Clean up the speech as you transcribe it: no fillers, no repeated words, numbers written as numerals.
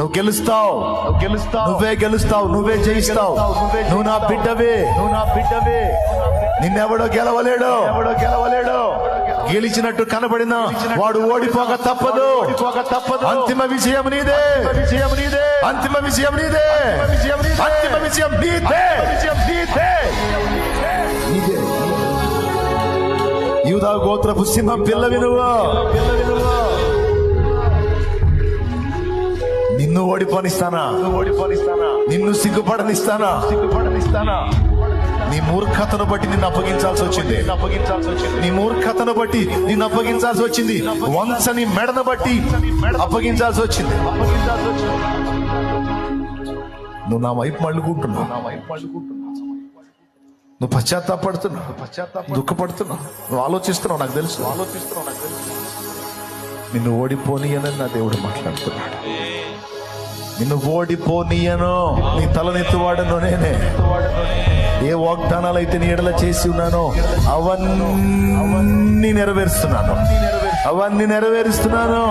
నువ్వు గెలుస్తావు, నువ్వే గెలుస్తావు, నువ్వే జయిస్తావు. నువ్వు నా బిడ్డవే, నిన్నెవడో గెలవలేడు. గెలిచినట్టు కనబడిన వాడు ఓడిపోక తప్పదు. అంతిమ విజయం నీదే, అంతిమ విజయం నీదే, అంతిమ విజయం నీదే. యూదా గోత్రపు సింహం పిల్లవి నువ్వు. నిన్ను ఓడిపోనిస్తానా, నిన్ను సిగ్గుపడనిస్తానా? నీ మూర్ఖతను బట్టి నిన్ను అప్పగించాల్సి వచ్చింది. నీ మూర్ఖతను బట్టి నిన్ను అప్పగించాల్సి వచ్చింది. వంశని మెడను బట్టి అప్పగించాల్సి వచ్చింది. నువ్వు నా వైపు మళ్ళుకుంటున్నావు, నువ్వు పశ్చాత్తాపడుతున్నావు, దుఃఖపడుతున్నావు, నువ్వు ఆలోచిస్తున్నావు. నాకు తెలుసు. నిన్ను ఓడిపోనీయనని నా దేవుడు మాట్లాడుతున్నాడు. నిన్ను ఓడిపోనీయను, నీ తలనెత్తువాడను నేనే. ఏ వాగ్దానాలు అయితే నీ ఎడల చేసి ఉన్నానో అవన్నీ నెరవేరుస్తున్నాను, అవన్నీ నెరవేరుస్తున్నాను.